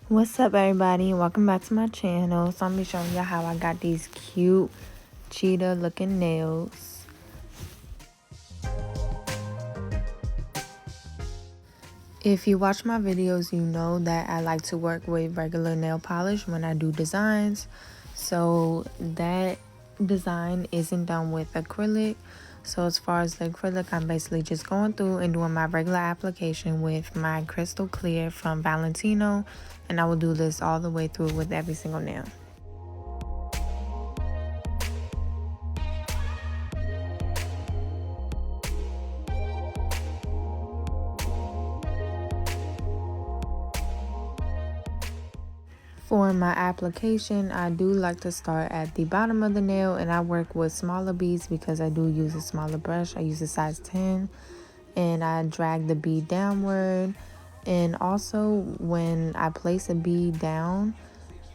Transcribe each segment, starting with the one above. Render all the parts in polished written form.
What's up, everybody? Welcome back to my channel. So I'm gonna be showing y'all how I got these cute cheetah looking nails. If you watch my videos, you know that I like to work with regular nail polish when I do designs. So that design isn't done with acrylic. So as far as the acrylic, I'm basically just going through and doing my regular application with my crystal clear from Valentino, and I will do this all the way through with every single nail. For my application, I do like to start at the bottom of the nail, and I work with smaller beads because I do use a smaller brush. I use a size 10, and I drag the bead downward. And also when I place a bead down,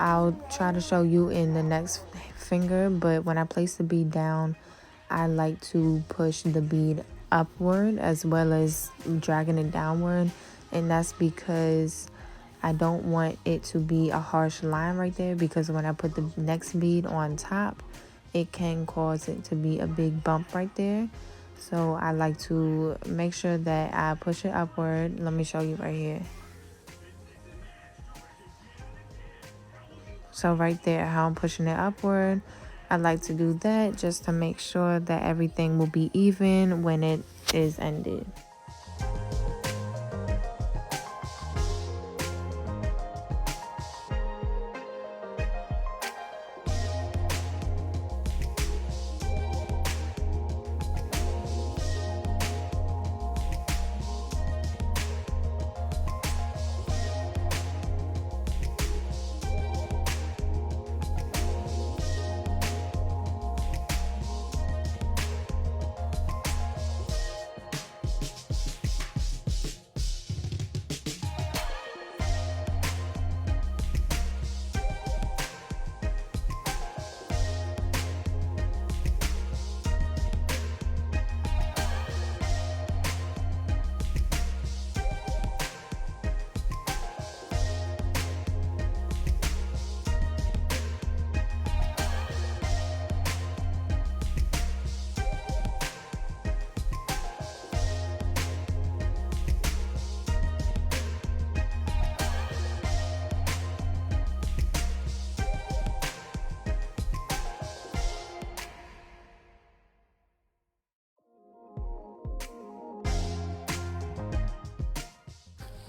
I'll try to show you in the next finger, but when I place the bead down, I like to push the bead upward as well as dragging it downward, and that's because I don't want it to be a harsh line right there, because when I put the next bead on top, it can cause it to be a big bump right there. So I like to make sure that I push it upward. Let me show you right here. So right there, how I'm pushing it upward, I like to do that just to make sure that everything will be even when it is ended.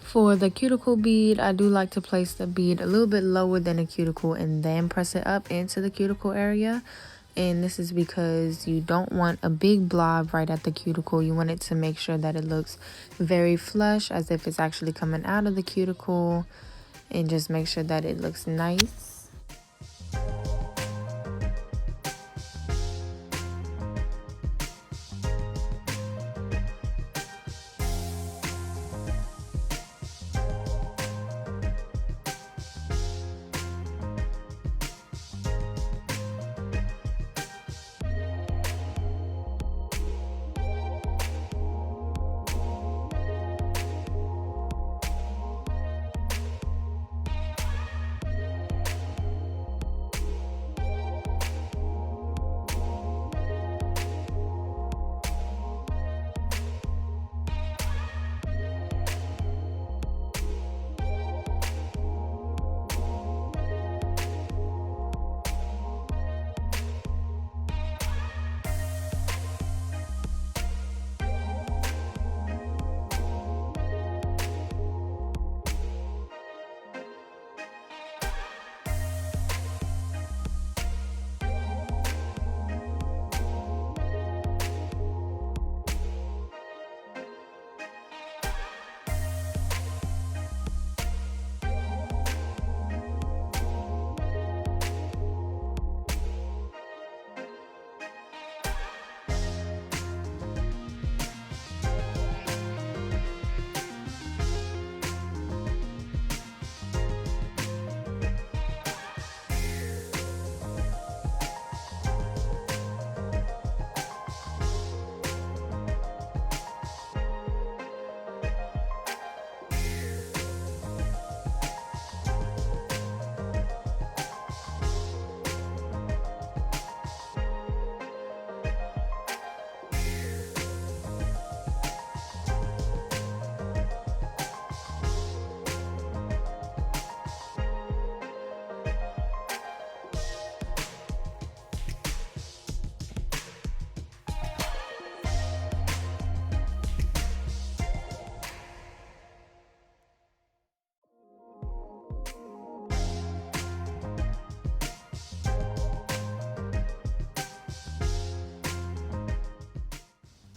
For the cuticle bead, I do like to place the bead a little bit lower than the cuticle and then press it up into the cuticle area. And this is because you don't want a big blob right at the cuticle. You want it to make sure that it looks very flush, as if it's actually coming out of the cuticle, and just make sure that it looks nice.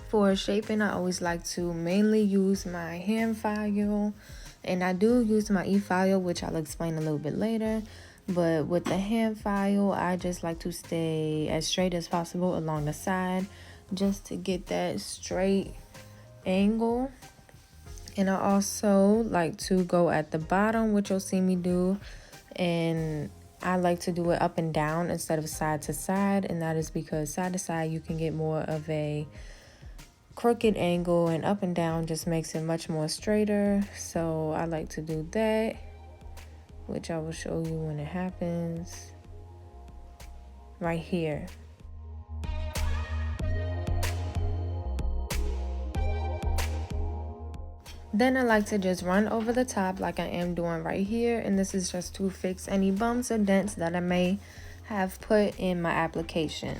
For shaping, I always like to mainly use my hand file, and I do use my e-file, which I'll explain a little bit later. But with the hand file, I just like to stay as straight as possible along the side just to get that straight angle. And I also like to go at the bottom, which you'll see me do, and I like to do it up and down instead of side to side, and that is because side to side you can get more of a crooked angle, and up and down just makes it much more straighter. So I like to do that, which I will show you when it happens right here. Then I like to just run over the top like I am doing right here, and this is just to fix any bumps or dents that I may have put in my application.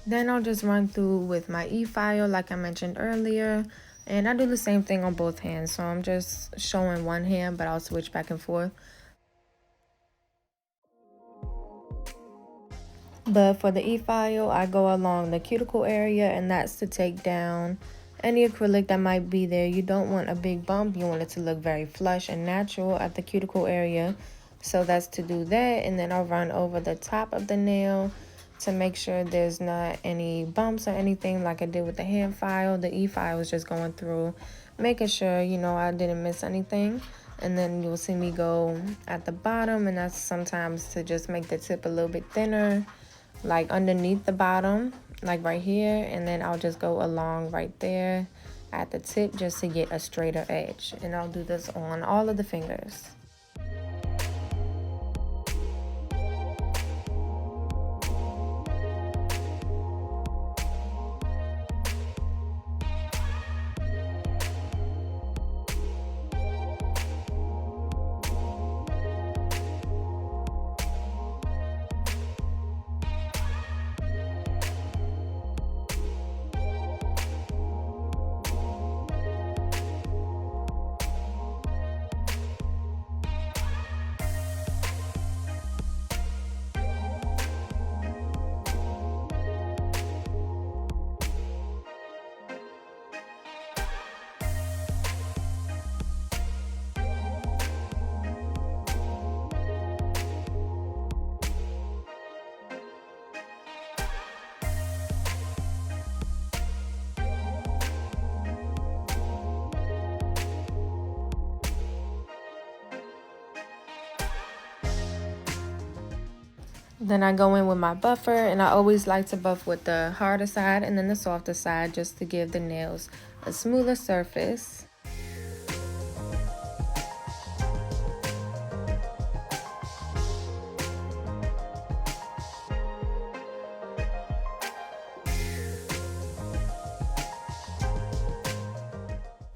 Then I'll just run through with my e-file like I mentioned earlier, and I do the same thing on both hands. So I'm just showing one hand, but I'll switch back and forth. But for the e-file, I go along the cuticle area, and that's to take down any acrylic that might be there. You don't want a big bump. You want it to look very flush and natural at the cuticle area. So that's to do that, and then I'll run over the top of the nail to make sure there's not any bumps or anything like I did with the hand file. The e-file was just going through, making sure, you know, I didn't miss anything. And then you'll see me go at the bottom, and that's sometimes to just make the tip a little bit thinner, like underneath the bottom, like right here. And then I'll just go along right there at the tip just to get a straighter edge. And I'll do this on all of the fingers. Then I go in with my buffer, and I always like to buff with the harder side and then the softer side just to give the nails a smoother surface.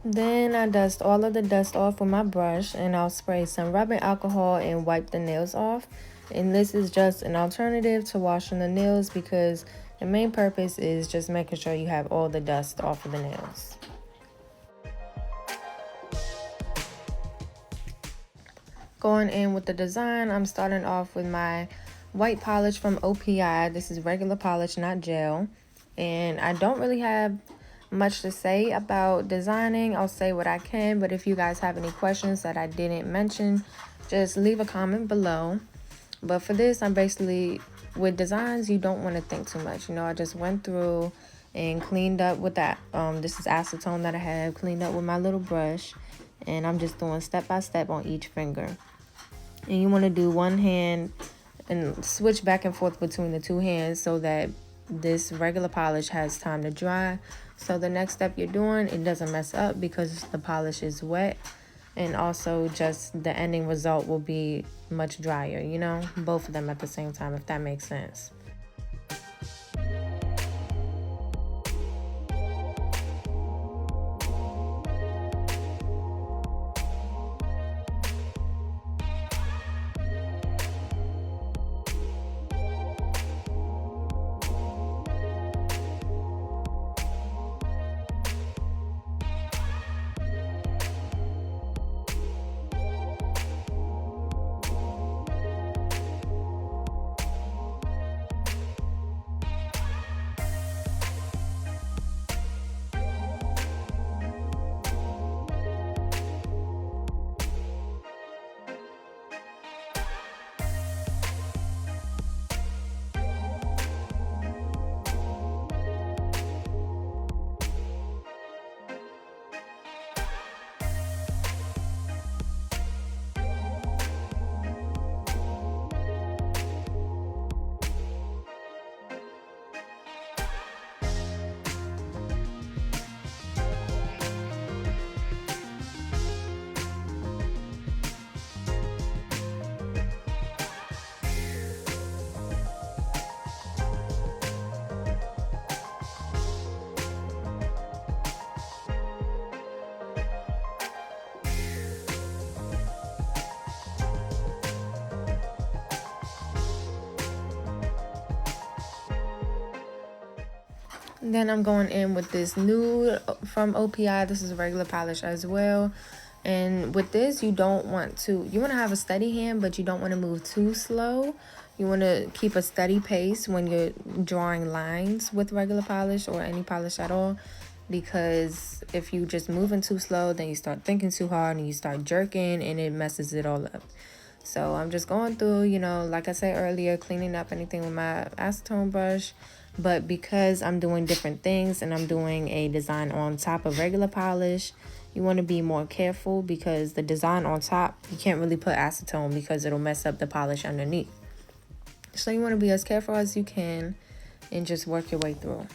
Then I dust all of the dust off with my brush, and I'll spray some rubbing alcohol and wipe the nails off. And this is just an alternative to washing the nails because the main purpose is just making sure you have all the dust off of the nails. Going in with the design, I'm starting off with my white polish from OPI. This is regular polish, not gel. And I don't really have much to say about designing. I'll say what I can, but if you guys have any questions that I didn't mention, just leave a comment below. But for this, I'm basically, with designs, you don't want to think too much. You know, I just went through and cleaned up with that. This is acetone that I have, cleaned up with my little brush. And I'm just doing step by step on each finger. And you want to do one hand and switch back and forth between the two hands so that this regular polish has time to dry. So the next step you're doing, it doesn't mess up because the polish is wet. And also just the ending result will be much drier, you know, both of them at the same time, if that makes sense. Then I'm going in with this nude from OPI. This is regular polish as well. And with this, you want to have a steady hand, but you don't want to move too slow. You want to keep a steady pace when you're drawing lines with regular polish or any polish at all. Because if you just moving too slow, then you start thinking too hard and you start jerking and it messes it all up. So I'm just going through, you know, like I said earlier, cleaning up anything with my acetone brush. But because I'm doing different things and I'm doing a design on top of regular polish, you want to be more careful because the design on top, you can't really put acetone because it'll mess up the polish underneath. So you want to be as careful as you can and just work your way through.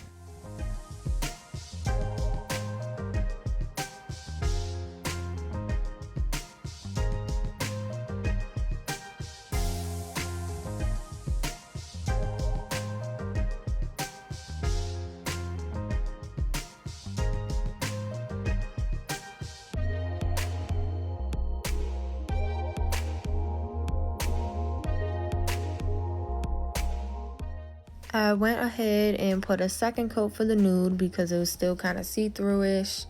I went ahead and put a second coat for the nude because it was still kind of see-through-ish.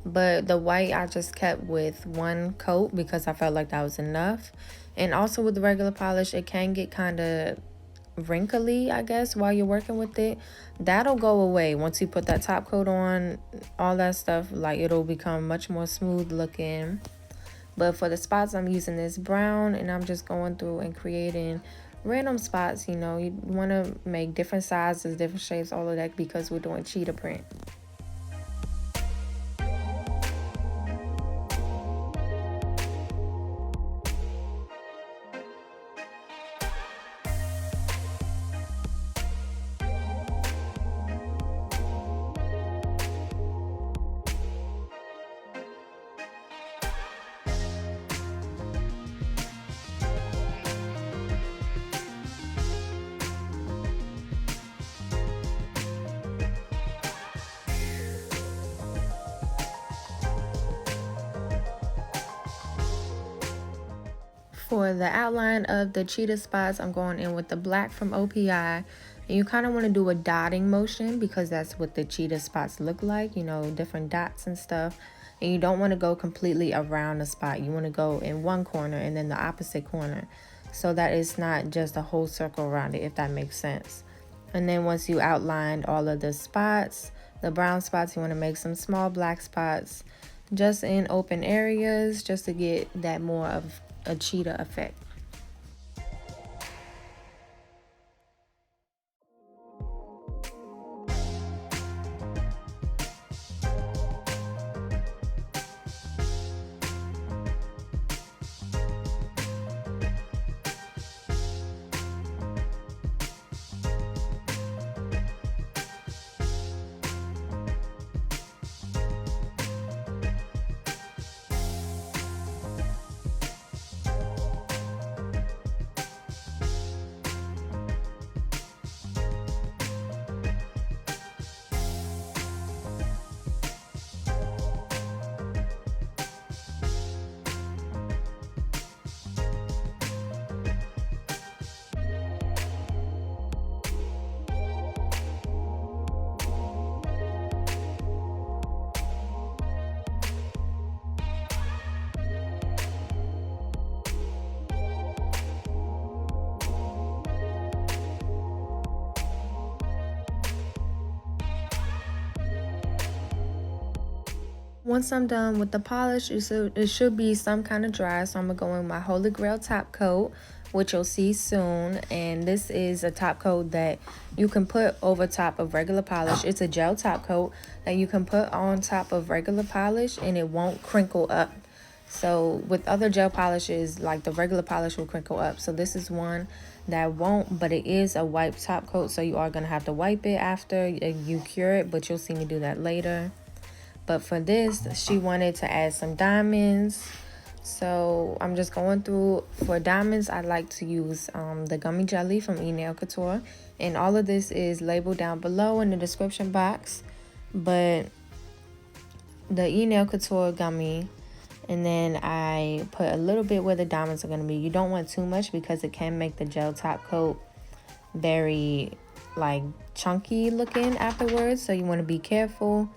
But the white I just kept with one coat because I felt like that was enough. And also with the regular polish, it can get kind of wrinkly, I guess, while you're working with it. That'll go away once you put that top coat on. All that stuff, like, it'll become much more smooth looking. But for the spots, I'm using this brown and I'm just going through and creating random spots. You know, you want to make different sizes, different shapes, all of that, because we're doing cheetah print. For the outline of the cheetah spots, I'm going in with the black from OPI. And you kind of want to do a dotting motion because that's what the cheetah spots look like, you know, different dots and stuff. And you don't want to go completely around the spot. You want to go in one corner and then the opposite corner. so that it's not just a whole circle around it, if that makes sense. And then once you outlined all of the spots, the brown spots, you want to make some small black spots just in open areas, just to get that more of a cheetah effect. Once I'm done with the polish, it should be some kind of dry. So I'm going to go in my Holy Grail top coat, which you'll see soon. And this is a top coat that you can put over top of regular polish. It's a gel top coat that you can put on top of regular polish and it won't crinkle up. So with other gel polishes, like the regular polish will crinkle up. So this is one that won't, but it is a wipe top coat. So you are going to have to wipe it after you cure it, but you'll see me do that later. But for this, she wanted to add some diamonds. So I'm just going through. For diamonds, I like to use the gummy jelly from Nail Couture. And all of this is labeled down below in the description box. But the Nail Couture gummy, and then I put a little bit where the diamonds are going to be. You don't want too much because it can make the gel top coat very like chunky looking afterwards. So you want to be careful.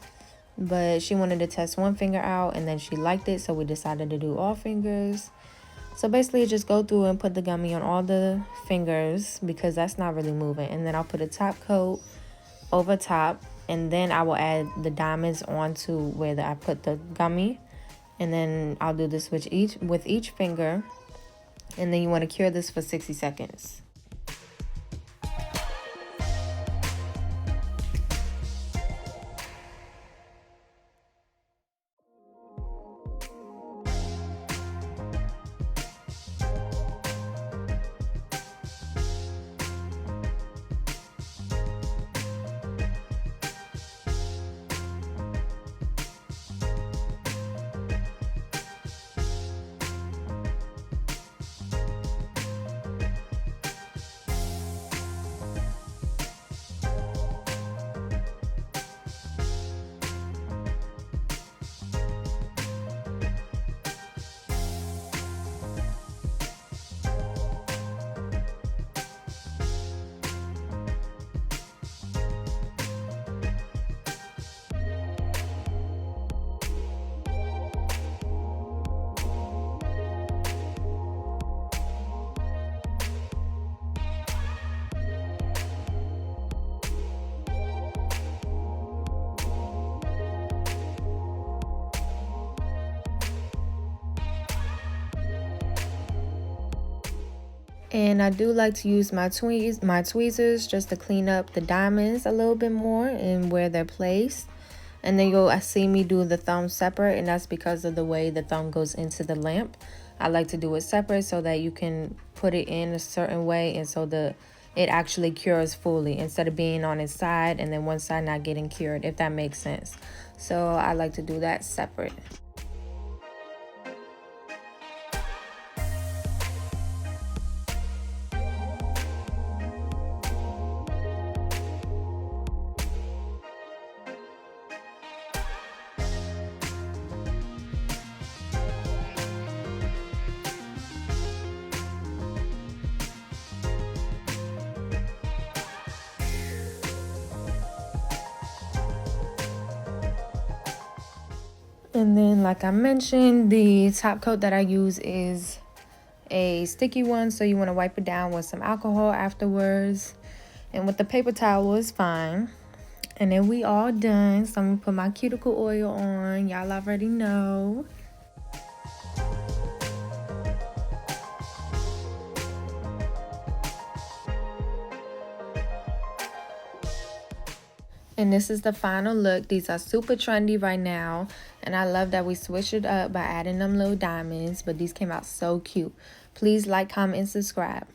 But she wanted to test one finger out and then she liked it, so we decided to do all fingers. So basically just go through and put the gummy on all the fingers because that's not really moving. And then I'll put a top coat over top, and then I will add the diamonds onto where I put the gummy. And then I'll do this with each finger. And then you want to cure this for 60 seconds. And I do like to use my tweezers just to clean up the diamonds a little bit more and where they're placed. And then you'll see me do the thumb separate, and that's because of the way the thumb goes into the lamp. I like to do it separate so that you can put it in a certain way, and so it actually cures fully instead of being on its side and then one side not getting cured, if that makes sense. So I like to do that separate. And then, like I mentioned, the top coat that I use is a sticky one, so you want to wipe it down with some alcohol afterwards. And with the paper towel is fine. And then we all done. So I'm gonna put my cuticle oil on. Y'all already know. And this is the final look. These are super trendy right now. And I love that we switched it up by adding them little diamonds. But these came out so cute. Please like, comment, and subscribe.